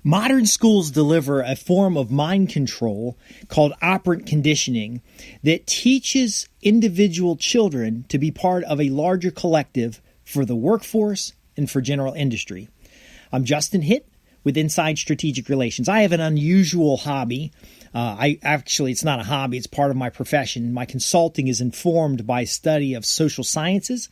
Modern schools deliver a form of mind control called operant conditioning that teaches individual children to be part of a larger collective for the workforce and for general industry. I'm Justin Hitt with Inside Strategic Relations. I have an unusual hobby. It's not a hobby, it's part of my profession. My consulting is informed by study of social sciences,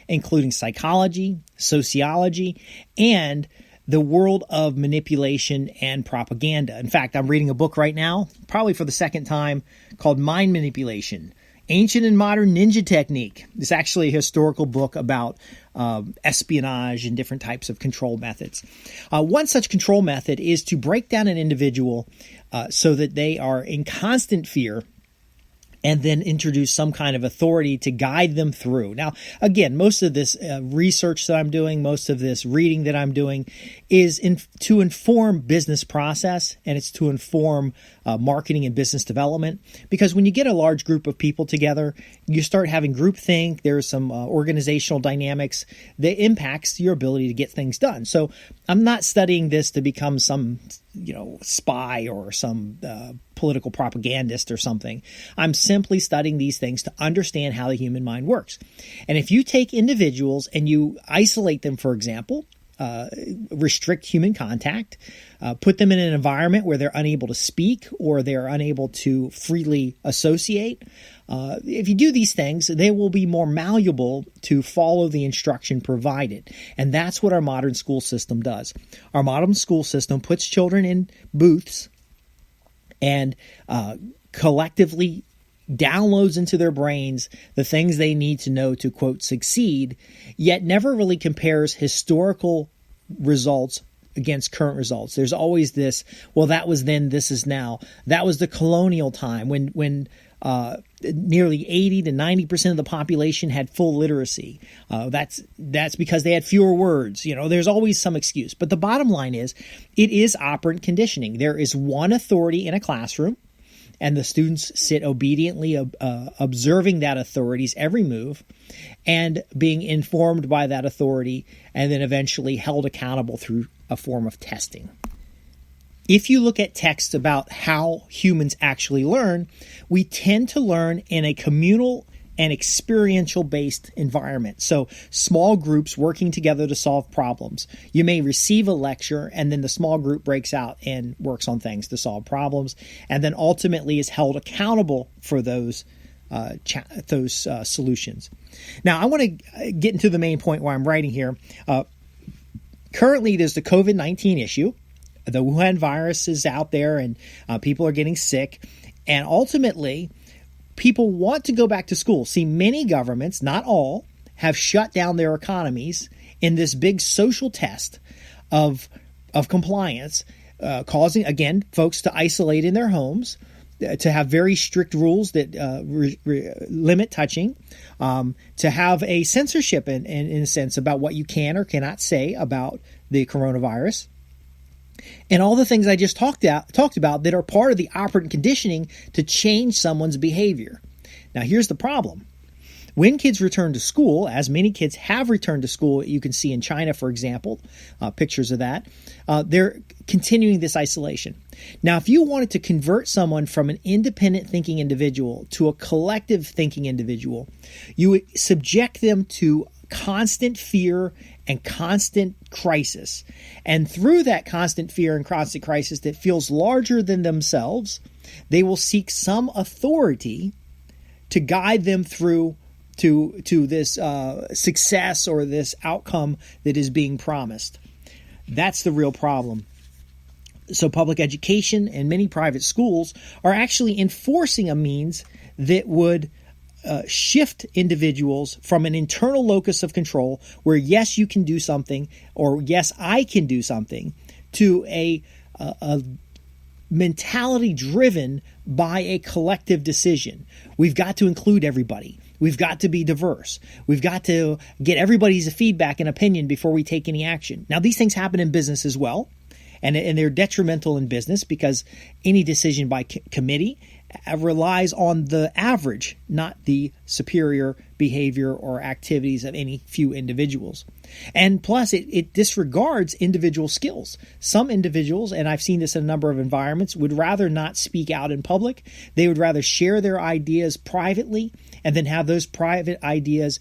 including psychology, sociology, and the world of manipulation and propaganda. In fact, I'm reading a book right now, probably for the second time, called Mind Manipulation, Ancient and Modern Ninja Technique. It's actually a historical book about espionage and different types of control methods. One such control method is to break down an individual so that they are in constant fear, and then introduce some kind of authority to guide them through. Now, again, most of this research that I'm doing, most of this reading that I'm doing is to inform business process, and it's to inform marketing and business development. Because when you get a large group of people together, you start having groupthink. There's some organizational dynamics that impacts your ability to get things done. So I'm not studying this to become some spy or some political propagandist or something. I'm simply studying these things to understand how the human mind works. And if you take individuals and you isolate them, for example, restrict human contact, put them in an environment where they're unable to speak or they're unable to freely associate, if you do these things, they will be more malleable to follow the instruction provided. And that's what our modern school system does. Our modern school system puts children in booths and collectively downloads into their brains the things they need to know to, quote, succeed, yet never really compares historical results against current results. There's always this, well, that was then, this is now. That was the colonial time when nearly 80 to 90% of the population had full literacy. That's because they had fewer words. There's always some excuse. But the bottom line is, it is operant conditioning. There is one authority in a classroom, and the students sit obediently observing that authority's every move and being informed by that authority, and then eventually held accountable through a form of testing. If you look at texts about how humans actually learn, we tend to learn in a communal and experiential-based environment. So small groups working together to solve problems. You may receive a lecture, and then the small group breaks out and works on things to solve problems, and then ultimately is held accountable for those solutions. Now, I want to get into the main point where I'm writing here. Currently, there's the COVID-19 issue. The Wuhan virus is out there, and people are getting sick. And ultimately, people want to go back to school. See, many governments, not all, have shut down their economies in this big social test of compliance, causing, again, folks to isolate in their homes, to have very strict rules that limit touching, to have a censorship in a sense about what you can or cannot say about the coronavirus. And all the things I just talked about that are part of the operant conditioning to change someone's behavior. Now, here's the problem. When kids return to school, as many kids have returned to school, you can see in China, for example, pictures of that, they're continuing this isolation. Now, if you wanted to convert someone from an independent thinking individual to a collective thinking individual, you would subject them to constant fear and constant crisis. And through that constant fear and constant crisis that feels larger than themselves, they will seek some authority to guide them through to this success or this outcome that is being promised. That's the real problem. So public education and many private schools are actually enforcing a means that would shift individuals from an internal locus of control where, yes, you can do something, or yes, I can do something, to a mentality driven by a collective decision. We've got to include everybody. We've got to be diverse. We've got to get everybody's feedback and opinion before we take any action. Now, these things happen in business as well. And they're detrimental in business because any decision by committee relies on the average, not the superior behavior or activities of any few individuals. And plus, it disregards individual skills. Some individuals, and I've seen this in a number of environments, would rather not speak out in public. They would rather share their ideas privately and then have those private ideas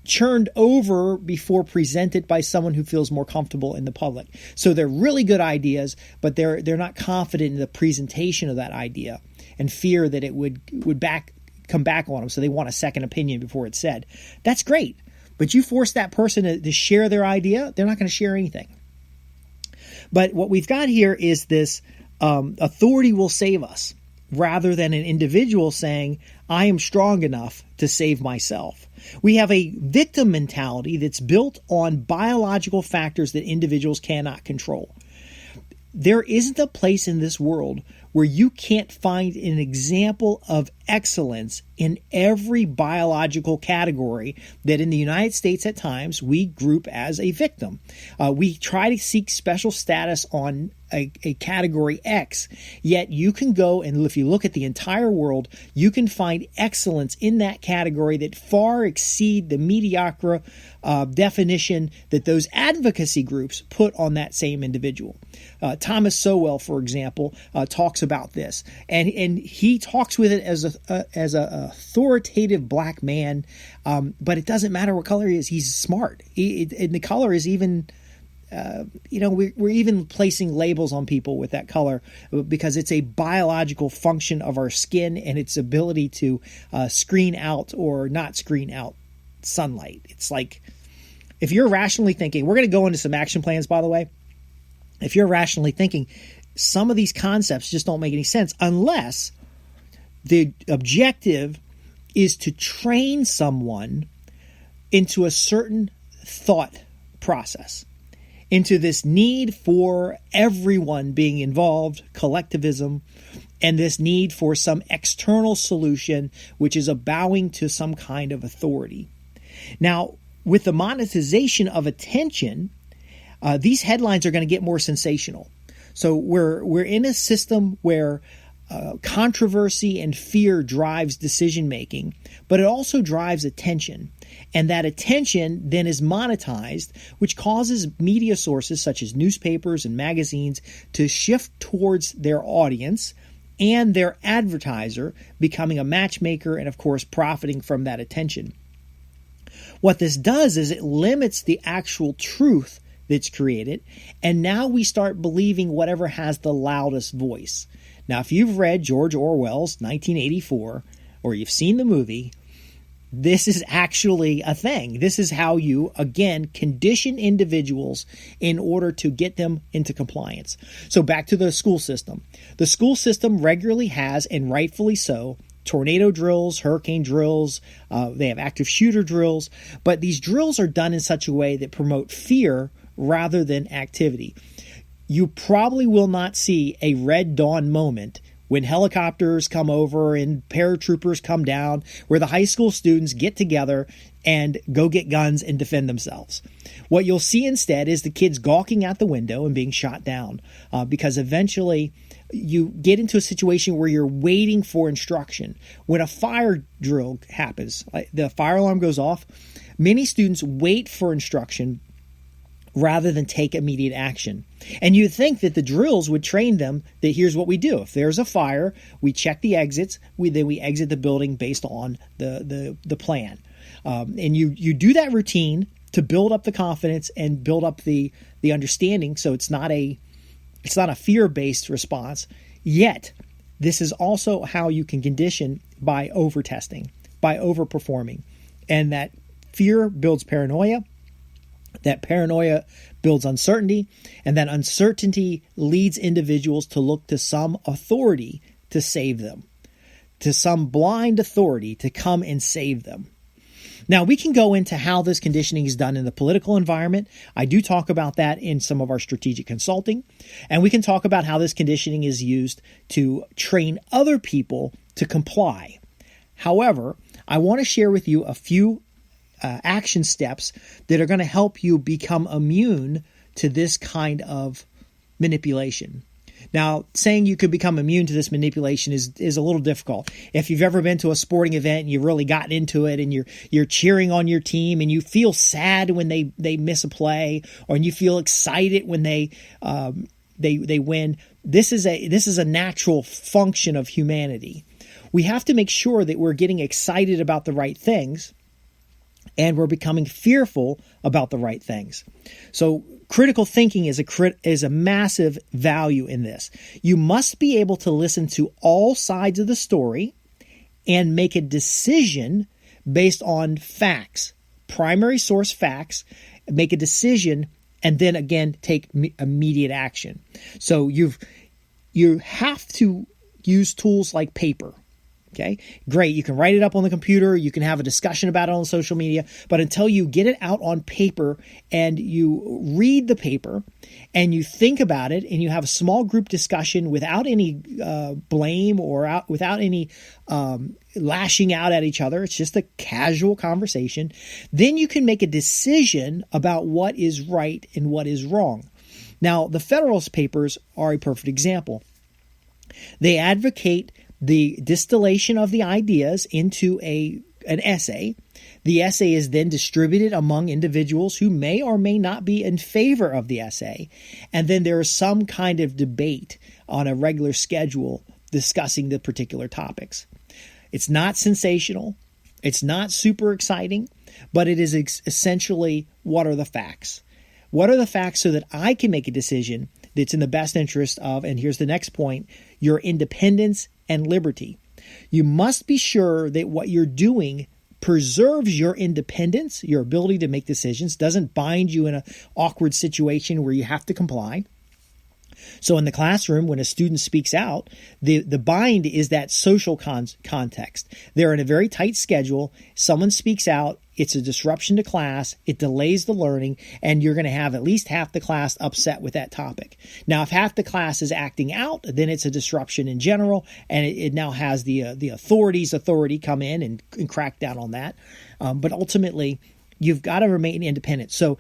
churned over before presented by someone who feels more comfortable in the public. So they're really good ideas, but they're not confident in the presentation of that idea and fear that it would come back on them. So they want a second opinion before it's said. That's great. But you force that person to share their idea, they're not going to share anything. But what we've got here is this authority will save us, rather than an individual saying, I am strong enough to save myself. We have a victim mentality that's built on biological factors that individuals cannot control. There isn't a place in this world where you can't find an example of excellence in every biological category that in the United States at times we group as a victim. We try to seek special status on a category X, yet you can go and if you look at the entire world, you can find excellence in that category that far exceed the mediocre definition that those advocacy groups put on that same individual. Thomas Sowell, for example, talks about this, and he talks with it as a authoritative black man, but it doesn't matter what color he is. He's smart, and the color is even. We're even placing labels on people with that color because it's a biological function of our skin and its ability to screen out or not screen out sunlight. It's like if you're rationally thinking, we're going to go into some action plans, by the way. If you're rationally thinking, some of these concepts just don't make any sense unless the objective is to train someone into a certain thought process, into this need for everyone being involved, collectivism, and this need for some external solution, which is a bowing to some kind of authority. Now, with the monetization of attention, these headlines are going to get more sensational. So we're in a system where controversy and fear drives decision making, but it also drives attention. And that attention then is monetized, which causes media sources such as newspapers and magazines to shift towards their audience and their advertiser becoming a matchmaker and, of course, profiting from that attention. What this does is it limits the actual truth that's created, and now we start believing whatever has the loudest voice. Now, if you've read George Orwell's 1984, or you've seen the movie, this is actually a thing. This is how you, again, condition individuals in order to get them into compliance. So back to the school system. The school system regularly has, and rightfully so, tornado drills, hurricane drills, they have active shooter drills, but these drills are done in such a way that promote fear rather than activity. You probably will not see a Red Dawn moment when helicopters come over and paratroopers come down, where the high school students get together and go get guns and defend themselves. What you'll see instead is the kids gawking out the window and being shot down because eventually you get into a situation where you're waiting for instruction. When a fire drill happens, the fire alarm goes off, many students wait for instruction rather than take immediate action. And you'd think that the drills would train them that here's what we do. If there's a fire, we check the exits, then we exit the building based on the plan. And you do that routine to build up the confidence and build up the understanding, so it's not a fear-based response. Yet, this is also how you can condition by over-testing, by over-performing. And that fear builds paranoia. That paranoia builds uncertainty, and that uncertainty leads individuals to look to some authority to save them, to some blind authority to come and save them. Now, we can go into how this conditioning is done in the political environment. I do talk about that in some of our strategic consulting, and we can talk about how this conditioning is used to train other people to comply. However, I want to share with you a few action steps that are going to help you become immune to this kind of manipulation. Now, saying you could become immune to this manipulation is a little difficult. If you've ever been to a sporting event and you've really gotten into it and you're cheering on your team and you feel sad when they miss a play, or you feel excited when they win, this is a natural function of humanity. We have to make sure that we're getting excited about the right things and we're becoming fearful about the right things. So critical thinking is a massive value in this. You must be able to listen to all sides of the story and make a decision based on facts, primary source facts, make a decision, and then again take immediate action. So you have to use tools like paper. Okay, great. You can write it up on the computer. You can have a discussion about it on social media. But until you get it out on paper and you read the paper and you think about it and you have a small group discussion without any blame or without any lashing out at each other, it's just a casual conversation, then you can make a decision about what is right and what is wrong. Now, the Federalist Papers are a perfect example. They advocate the distillation of the ideas into an essay. The essay is then distributed among individuals who may or may not be in favor of the essay. And then there is some kind of debate on a regular schedule discussing the particular topics. It's not sensational. It's not super exciting, but it is essentially, what are the facts? What are the facts so that I can make a decision that's in the best interest of, and here's the next point, your independence and liberty. You must be sure that what you're doing preserves your independence, your ability to make decisions, doesn't bind you in an awkward situation where you have to comply. So in the classroom, when a student speaks out, the bind is that social context. They're in a very tight schedule. Someone speaks out. It's a disruption to class. It delays the learning, and you're going to have at least half the class upset with that topic. Now, if half the class is acting out, then it's a disruption in general, and it now has the authority come in and crack down on that. But ultimately, you've got to remain independent. So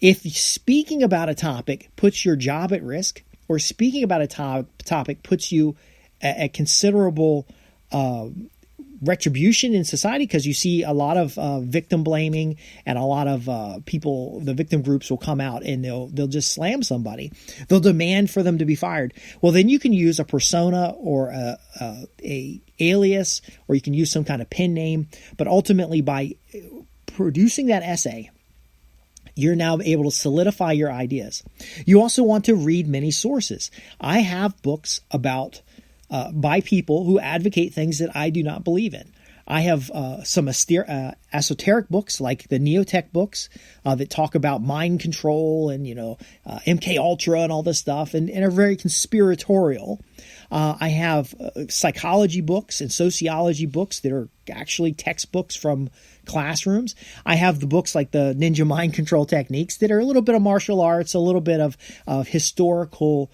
if speaking about a topic puts your job at risk, or speaking about a topic puts you at considerable retribution in society, because you see a lot of victim blaming, and a lot of people, the victim groups will come out and they'll just slam somebody. They'll demand for them to be fired. Well, then you can use a persona or a alias, or you can use some kind of pen name. But ultimately, by producing that essay, you're now able to solidify your ideas. You also want to read many sources. I have books about by people who advocate things that I do not believe in. I have some esoteric books like the Neotech books that talk about mind control and MK Ultra and all this stuff, and are very conspiratorial. I have psychology books and sociology books that are actually textbooks from classrooms. I have the books like the Ninja Mind Control Techniques that are a little bit of martial arts, a little bit of historical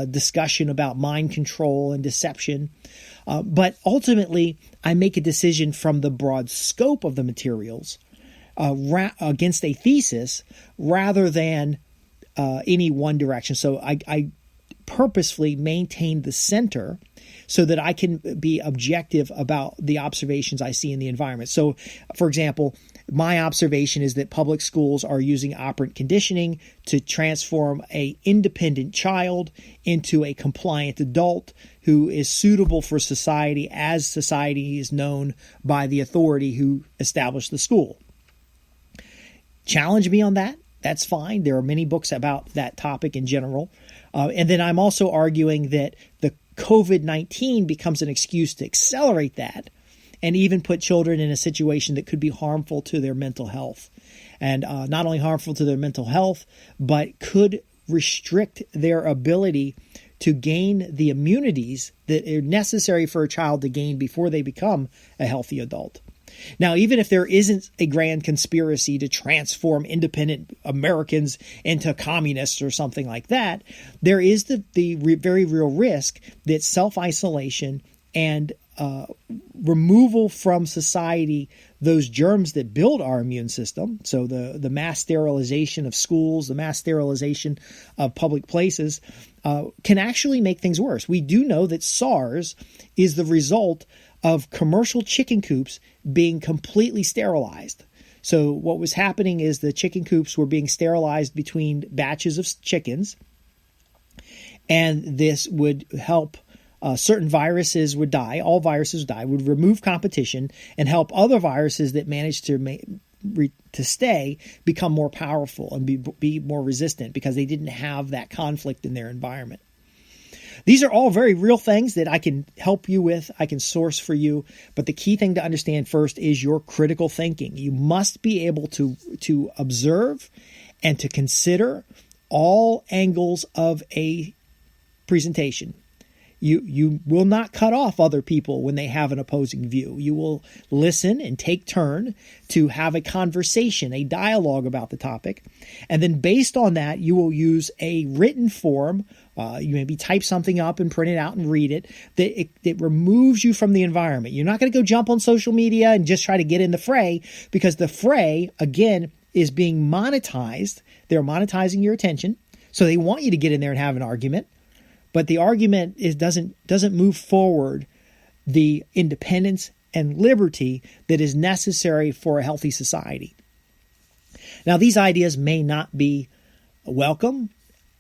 discussion about mind control and deception. But ultimately, I make a decision from the broad scope of the materials against a thesis rather than any one direction. So I purposefully maintain the center so that I can be objective about the observations I see in the environment. So, for example, my observation is that public schools are using operant conditioning to transform an independent child into a compliant adult who is suitable for society as society is known by the authority who established the school. Challenge me on that. That's fine. There are many books about that topic in general. And then I'm also arguing that the COVID-19 becomes an excuse to accelerate that and even put children in a situation that could be harmful to their mental health. And not only harmful to their mental health, but could restrict their ability to gain the immunities that are necessary for a child to gain before they become a healthy adult. Now, even if there isn't a grand conspiracy to transform independent Americans into communists or something like that, there is the very real risk that self-isolation and removal from society those germs that build our immune system. So the mass sterilization of schools, the mass sterilization of public places can actually make things worse. We do know that SARS is the result of commercial chicken coops being completely sterilized. So what was happening is the chicken coops were being sterilized between batches of chickens, and this would help certain viruses would die. All viruses would die, would remove competition and help other viruses that managed to stay become more powerful and be more resistant because they didn't have that conflict in their environment. These are all very real things that I can help you with, I can source for you, but the key thing to understand first is your critical thinking. You must be able to observe and to consider all angles of a presentation. You will not cut off other people when they have an opposing view. You will listen and take turn to have a conversation, a dialogue about the topic. And then based on that, you will use a written form. You maybe type something up and print it out and read it. That removes you from the environment. You're not going to go jump on social media and just try to get in the fray, because the fray, again, is being monetized. They're monetizing your attention. So they want you to get in there and have an argument. But the argument doesn't move forward the independence and liberty that is necessary for a healthy society. Now, these ideas may not be welcome.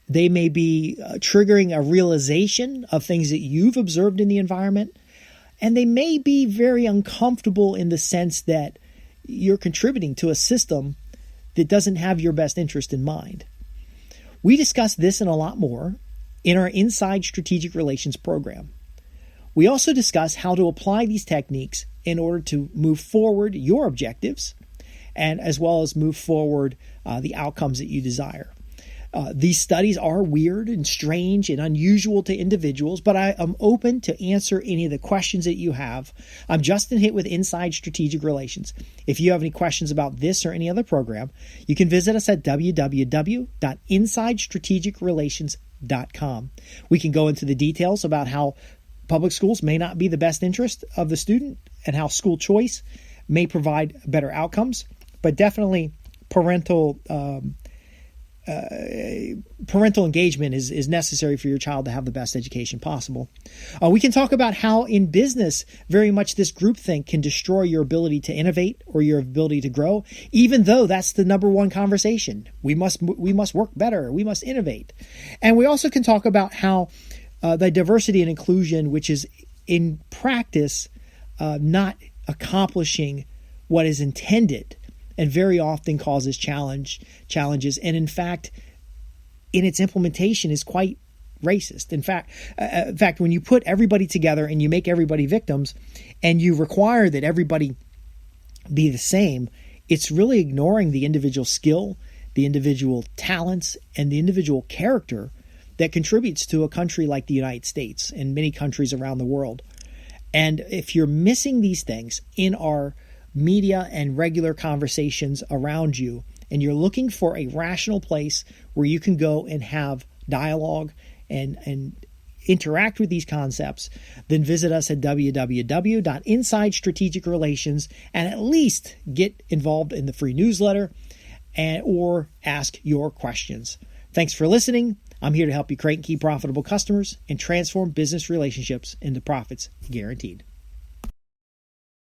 They may be triggering a realization of things that you've observed in the environment. And they may be very uncomfortable in the sense that you're contributing to a system that doesn't have your best interest in mind. We discuss this and a lot more in our Inside Strategic Relations program. We also discuss how to apply these techniques in order to move forward your objectives and as well as move forward the outcomes that you desire. These studies are weird and strange and unusual to individuals, but I am open to answer any of the questions that you have. I'm Justin Hitt with Inside Strategic Relations. If you have any questions about this or any other program, you can visit us at www.insidestrategicrelations.com. We can go into the details about how public schools may not be the best interest of the student and how school choice may provide better outcomes, but definitely parental engagement is necessary for your child to have the best education possible. We can talk about how in business, very much this groupthink can destroy your ability to innovate or your ability to grow, even though that's the number one conversation. We must work better. We must innovate. And we also can talk about how the diversity and inclusion, which is in practice not accomplishing what is intended, and very often causes challenges, and in fact, in its implementation is quite racist. In fact, when you put everybody together and you make everybody victims, and you require that everybody be the same, it's really ignoring the individual skill, the individual talents, and the individual character that contributes to a country like the United States and many countries around the world. And if you're missing these things in our media and regular conversations around you, and you're looking for a rational place where you can go and have dialogue and interact with these concepts, then visit us at www.insidestrategicrelations and at least get involved in the free newsletter or ask your questions. Thanks for listening. I'm here to help you create and keep profitable customers and transform business relationships into profits guaranteed.